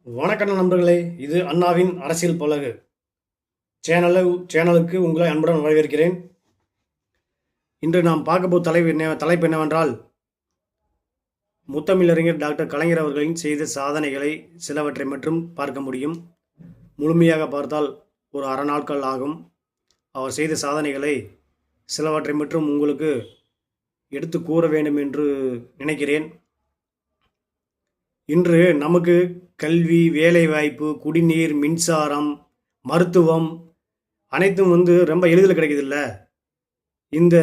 வணக்கம் நண்பர்களே, இது அண்ணாவின் அரசியல் பலகு சேனலுக்கு உங்களை அன்புடன் வரவேற்கிறேன். இன்று நாம் பார்க்க போகும் தலைப்பு என்னவென்றால், முத்தமிழறிஞர் டாக்டர் கலைஞர் அவர்களின் செய்த சாதனைகளை சிலவற்றை மட்டும் பார்க்க முடியும். முழுமையாக பார்த்தால் ஒரு அரை நாட்கள் ஆகும். அவர் செய்த சாதனைகளை சிலவற்றை மட்டும் உங்களுக்கு எடுத்து கூற வேண்டும் என்று நினைக்கிறேன். இன்று நமக்கு கல்வி, வேலைவாய்ப்பு, குடிநீர், மின்சாரம், மருத்துவம் அனைத்தும் ரொம்ப எளிதில் கிடைக்குதில்ல. இந்த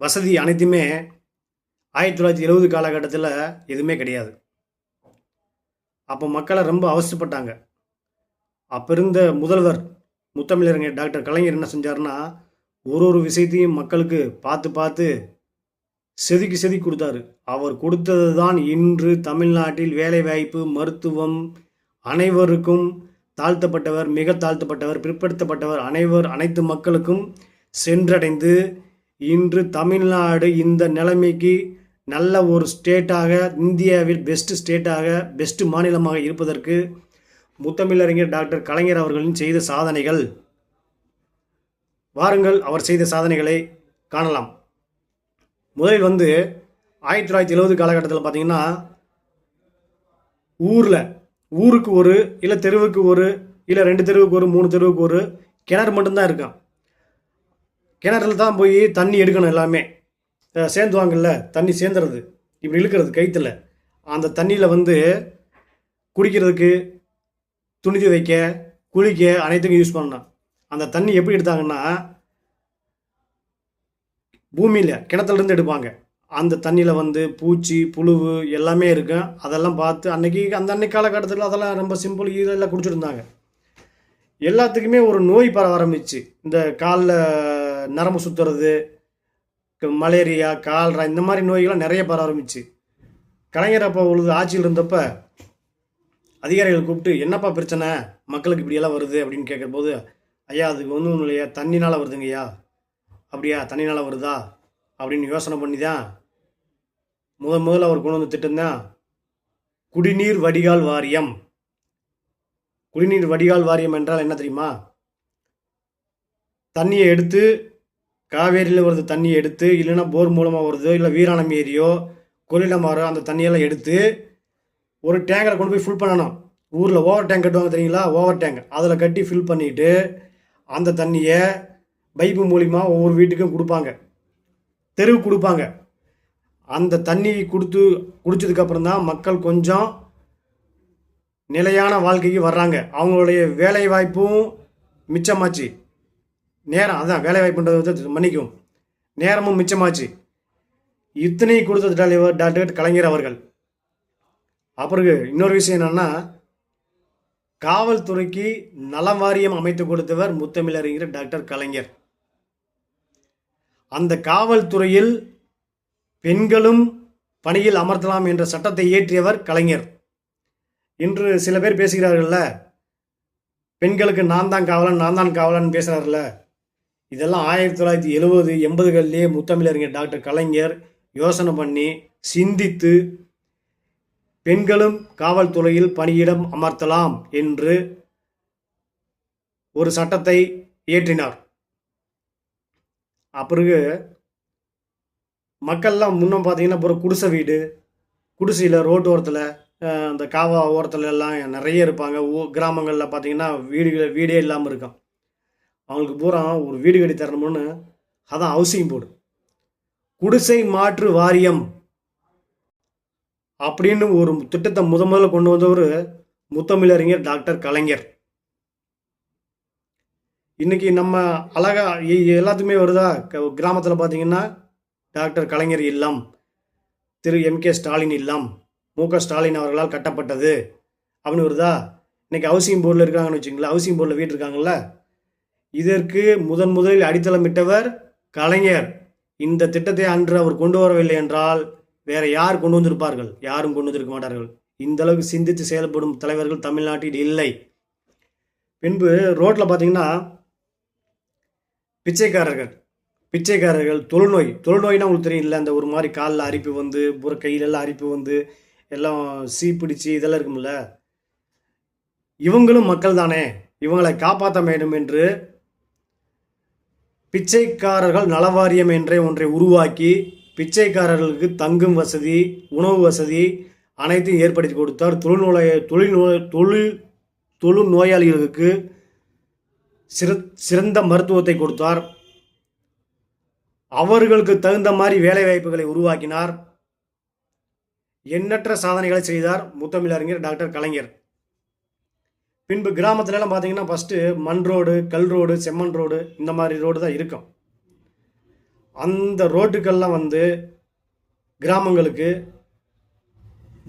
வசதி அனைத்துமே 1970 காலகட்டத்தில் எதுவுமே கிடையாது. அப்போ மக்களை ரொம்ப அவசரப்பட்டாங்க. அப்போ இருந்த முதல்வர் முத்தமிழறிஞர் டாக்டர் கலைஞர் என்ன செஞ்சார்னா, ஒரு விஷயத்தையும் மக்களுக்கு பார்த்து செதுக்கி கொடுத்தாரு. அவர் கொடுத்தது தான் இன்று தமிழ்நாட்டில் வேலைவாய்ப்பு, மருத்துவம், அனைவருக்கும் தாழ்த்தப்பட்டவர், மிக தாழ்த்தப்பட்டவர், பிற்படுத்தப்பட்டவர் அனைத்து மக்களுக்கும் சென்றடைந்து இன்று தமிழ்நாடு இந்த நிலைமைக்கு நல்ல ஒரு ஸ்டேட்டாக, இந்தியாவில் பெஸ்ட் ஸ்டேட்டாக, பெஸ்ட் மாநிலமாக இருப்பதற்கு முத்தமிழறிஞர் டாக்டர் கலைஞர் அவர்களின் செய்த சாதனைகள். வாருங்கள் அவர் செய்த சாதனைகளை காணலாம். முதலில் 1970 காலகட்டத்தில் பார்த்தீங்கன்னா, ஊருக்கு ஒரு, இல்லை தெருவுக்கு ஒரு, இல்லை 2 தெருவுக்கு ஒரு, 3 தெருவுக்கு ஒரு கிணறு மட்டும்தான் இருக்கும். கிணறுல தான் போய் தண்ணி எடுக்கணும். எல்லாமே சேர்ந்துவாங்கல்ல, தண்ணி சேர்ந்துறது, இப்படி இழுக்கிறது கைத்தில். அந்த தண்ணியில் குடிக்கிறதுக்கு, துணி துவைக்க, குளிக்க அனைத்துக்கும் யூஸ் பண்ணலாம். அந்த தண்ணி எப்படி எடுத்தாங்கன்னா, பூமியில் கிணத்துலேருந்து எடுப்பாங்க. அந்த தண்ணியில் பூச்சி, புழுவு எல்லாமே இருக்கும். அதெல்லாம் பார்த்து அன்னைக்கு காலகட்டத்தில் அதெல்லாம் ரொம்ப சிம்பிள், இதெல்லாம் குடிச்சிட்டு இருந்தாங்க. எல்லாத்துக்குமே ஒரு நோய் பரவ ஆரம்பிச்சு. இந்த காலில் நரம்பு சுற்றுறது, மலேரியா, கால்ரா, இந்த மாதிரி நோய்கள்லாம் நிறைய பரவ ஆரம்பிச்சு. கலைஞர் அப்போ ஆட்சியில் இருந்தப்ப அதிகாரிகள் கூப்பிட்டு, என்னப்பா பிரச்சனை, மக்களுக்கு இப்படியெல்லாம் வருது அப்படின்னு கேட்குற ஐயா அதுக்கு ஒன்றும் இல்லையா, தண்ணினால் வருதுங்கய்யா. அப்படியா, தண்ணினால் வருதா அப்படின்னு யோசனை பண்ணி தான் முதல்ல அவர் கொண்டு வந்து திட்டம் தான் குடிநீர் வடிகால் வாரியம். குடிநீர் வடிகால் வாரியம் என்றால் என்ன தெரியுமா? தண்ணியை எடுத்து, காவேரியில் வருது தண்ணியை எடுத்து, இல்லைன்னா போர் மூலமாக வருதோ, இல்லை வீராணம் ஏரியோ, கொள்ளிடமாறோ, அந்த தண்ணியெல்லாம் எடுத்து ஒரு டேங்கரை கொண்டு போய் ஃபில் பண்ணணும். ஊரில் ஓவர் டேங்க் கட்டுவாங்க தெரியுங்களா, ஓவர் டேங்க், அதில் கட்டி ஃபில் பண்ணிவிட்டு அந்த தண்ணியை பைப்பு மூலிமா ஒவ்வொரு வீட்டுக்கும் கொடுப்பாங்க, தெருவுக்கு கொடுப்பாங்க. அந்த தண்ணி குடித்ததுக்கப்புறம் தான் மக்கள் கொஞ்சம் நிலையான வாழ்க்கைக்கு வர்றாங்க. அவங்களுடைய வேலை வாய்ப்பும் மிச்சமாச்சு, நேரம், அதான் வேலை வாய்ப்புன்றது மன்னிக்கும், நேரமும் மிச்சமாச்சு. இத்தனை கொடுத்த தலைவர் டாக்டர் கலைஞர் அவர்கள். அப்புறம் இன்னொரு விஷயம் என்னன்னா, காவல்துறைக்கு நலம் வாரியம் அமைத்து கொடுத்தவர் முத்தமிழறிஞர் டாக்டர் கலைஞர். அந்த காவல்துறையில் பெண்களும் பணியில் அமர்த்தலாம் என்ற சட்டத்தை இயற்றியவர் கலைஞர். இன்று சில பேர் பேசுகிறார்கள்ல, பெண்களுக்கு நான் தான் காவலன் பேசுகிறார்ல, இதெல்லாம் 1970 80களிலே முத்தமிழறிஞர் டாக்டர் கலைஞர் யோசனை பண்ணி சிந்தித்து பெண்களும் காவல்துறையில் பணியிடம் அமர்த்தலாம் என்று ஒரு சட்டத்தை இயற்றினார். பிறகு மக்கள்லாம் முன்னும் பார்த்தீங்கன்னா குடிசை வீடு, குடிசையில் ரோட்டு ஓரத்தில், இந்த காவா ஓரத்தில் எல்லாம் நிறைய இருப்பாங்க. கிராமங்களில் பார்த்தீங்கன்னா வீடே இல்லாமல் இருக்கும். அவங்களுக்கு பூரா ஒரு வீடு கட்டி தரணும்னு அதான் ஹவுசிங் போர்டு, குடிசை மாற்று வாரியம் அப்படின்னு ஒரு திட்டத்தை முதல்ல கொண்டு வந்தவர் முத்தமிழறிஞர் டாக்டர் கலைஞர். இன்றைக்கி நம்ம அழகாக எல்லாத்துக்குமே வருதா, கிராமத்தில் பார்த்தீங்கன்னா டாக்டர் கலைஞர் இல்லம், திரு MK ஸ்டாலின் இல்லம், MK ஸ்டாலின் அவர்களால் கட்டப்பட்டது அப்படின்னு வருதா. இன்றைக்கி ஹவுசிங் போர்டில் இருக்காங்கன்னு வச்சுங்களேன், ஹவுசிங் போர்டில் வீட்டு இருக்காங்கல்ல, இதற்கு முதலில் அடித்தளமிட்டவர் கலைஞர். இந்த திட்டத்தை அன்று அவர் கொண்டு வரவில்லை என்றால் வேறு யார் கொண்டு வந்திருப்பார்கள்? யாரும் கொண்டு வந்திருக்க மாட்டார்கள். இந்த அளவுக்கு சிந்தித்து செயல்படும் தலைவர்கள் தமிழ்நாட்டில் இல்லை. பின்பு ரோட்டில் பார்த்தீங்கன்னா பிச்சைக்காரர்கள், தொழுநோய்னா உங்களுக்கு தெரியும் இல்லை, அந்த ஒரு மாதிரி காலில் அரிப்பு கையிலெல்லாம் அரிப்பு எல்லாம் சீப்பிடிச்சு இதெல்லாம் இருக்கும்ல, இவங்களும் மக்கள் தானே, இவங்களை காப்பாற்ற வேண்டும் என்று பிச்சைக்காரர்கள் நலவாரியம் என்ற ஒன்றை உருவாக்கி பிச்சைக்காரர்களுக்கு தங்கும் வசதி, உணவு வசதி அனைத்தையும் ஏற்படுத்தி கொடுத்தார். தொழு நோயாளிகளுக்கு சிறந்த மருத்துவத்தை கொடுத்தார். அவர்களுக்கு தகுந்த மாதிரி வேலை வாய்ப்புகளை உருவாக்கினார். எண்ணற்ற சாதனைகளை செய்தார் முத்தமிழறிஞர் டாக்டர் கலைஞர். பின்பு கிராமத்துலலாம் பார்த்தீங்கன்னா ஃபஸ்ட்டு மண் ரோடு, கல் ரோடு, செம்மண் ரோடு இந்த மாதிரி ரோடு தான் இருக்கும். அந்த ரோட்டுக்கெல்லாம் வந்து கிராமங்களுக்கு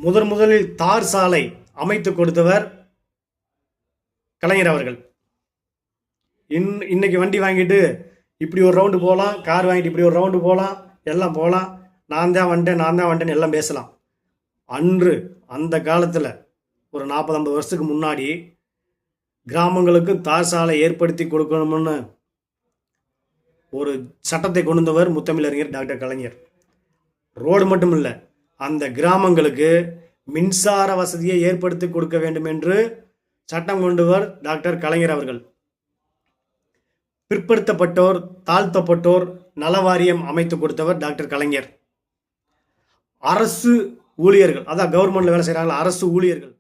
முதலில் தார் சாலை அமைத்து கொடுத்தவர் கலைஞர் அவர்கள். இன்னைக்கு வண்டி வாங்கிட்டு இப்படி ஒரு ரவுண்டு போகலாம், கார் வாங்கிட்டு இப்படி ஒரு ரவுண்டு போகலாம், எல்லாம் போகலாம், நான் தான் வந்துட்டேன்னு எல்லாம் பேசலாம். அன்று அந்த காலத்தில் ஒரு 40-50 வருஷத்துக்கு முன்னாடி கிராமங்களுக்கு தார் சாலை ஏற்படுத்தி கொடுக்கணும்னு ஒரு சட்டத்தை கொண்டு வந்தவர் முத்தமிழறிஞர் டாக்டர் கலைஞர். ரோடு மட்டும் இல்லை, அந்த கிராமங்களுக்கு மின்சார வசதியை ஏற்படுத்தி கொடுக்க வேண்டும் என்று சட்டம் கொண்டவர் டாக்டர் கலைஞர் அவர்கள். பிற்படுத்தப்பட்டோர், தாழ்த்தப்பட்டோர் நலவாரியம் அமைத்து கொடுத்தவர் டாக்டர் கலைஞர். அரசு ஊழியர்கள், அதான் கவர்மெண்ட்ல வேலை செய்கிறாங்களா அரசு ஊழியர்கள்,